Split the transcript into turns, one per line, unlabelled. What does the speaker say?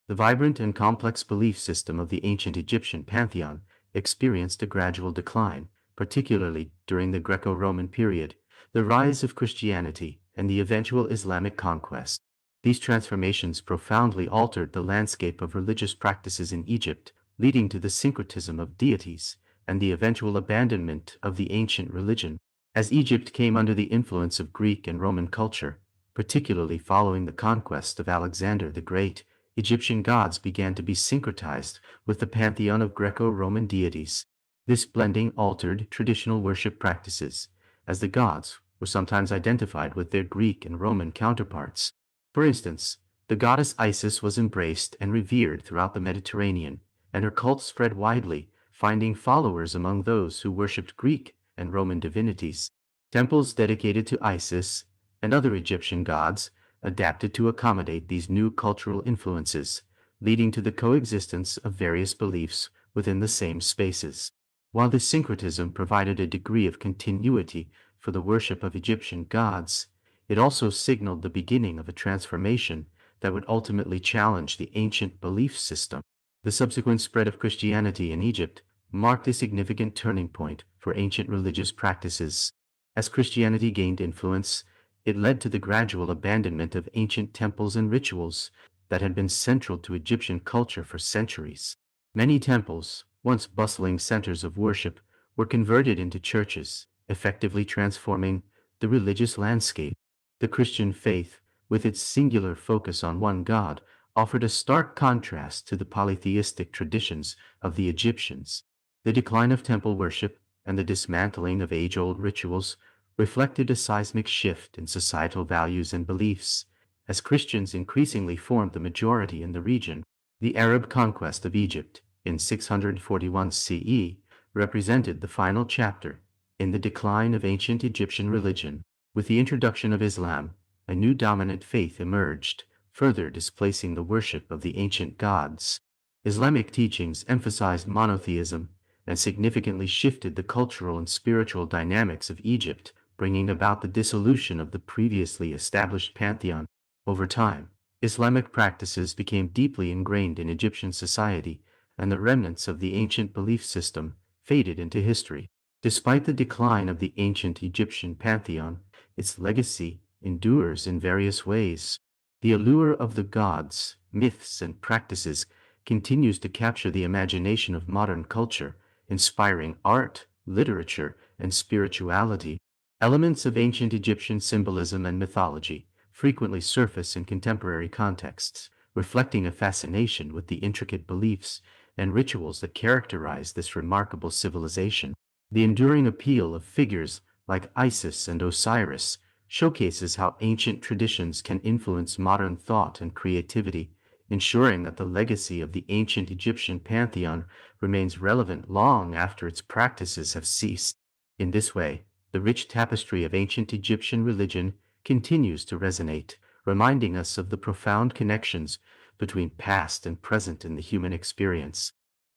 The vibrant and complex belief system of the ancient Egyptian pantheon experienced a gradual decline, particularly during the Greco-Roman period, the rise of Christianity, and the eventual Islamic conquest. These transformations profoundly altered the landscape of religious practices in Egypt, leading to the syncretism of deities and the eventual abandonment of the ancient religion. As Egypt came under the influence of Greek and Roman culture, particularly following the conquest of Alexander the Great, Egyptian gods began to be syncretized with the pantheon of Greco-Roman deities. This blending altered traditional worship practices, as the gods were sometimes identified with their Greek and Roman counterparts. For instance, the goddess Isis was embraced and revered throughout the Mediterranean, and her cult spread widely, finding followers among those who worshipped Greek and Roman divinities. Temples dedicated to Isis and other Egyptian gods adapted to accommodate these new cultural influences, leading to the coexistence of various beliefs within the same spaces. While this syncretism provided a degree of continuity for the worship of Egyptian gods, it also signaled the beginning of a transformation that would ultimately challenge the ancient belief system. The subsequent spread of Christianity in Egypt marked a significant turning point for ancient religious practices. As Christianity gained influence, it led to the gradual abandonment of ancient temples and rituals that had been central to Egyptian culture for centuries. Many temples, once bustling centers of worship, were converted into churches, effectively transforming the religious landscape. The Christian faith, with its singular focus on one God, offered a stark contrast to the polytheistic traditions of the Egyptians. The decline of temple worship and the dismantling of age-old rituals reflected a seismic shift in societal values and beliefs, as Christians increasingly formed the majority in the region. The Arab conquest of Egypt in 641 CE represented the final chapter in the decline of ancient Egyptian religion. With the introduction of Islam, a new dominant faith emerged, further displacing the worship of the ancient gods. Islamic teachings emphasized monotheism and significantly shifted the cultural and spiritual dynamics of Egypt, bringing about the dissolution of the previously established pantheon. Over time, Islamic practices became deeply ingrained in Egyptian society, and the remnants of the ancient belief system faded into history. Despite the decline of the ancient Egyptian pantheon, its legacy endures in various ways. The allure of the gods, myths, and practices continues to capture the imagination of modern culture, inspiring art, literature, and spirituality. Elements of ancient Egyptian symbolism and mythology frequently surface in contemporary contexts, reflecting a fascination with the intricate beliefs and rituals that characterize this remarkable civilization. The enduring appeal of figures like Isis and Osiris showcases how ancient traditions can influence modern thought and creativity, ensuring that the legacy of the ancient Egyptian pantheon remains relevant long after its practices have ceased. In this way, the rich tapestry of ancient Egyptian religion continues to resonate, reminding us of the profound connections between past and present in the human experience.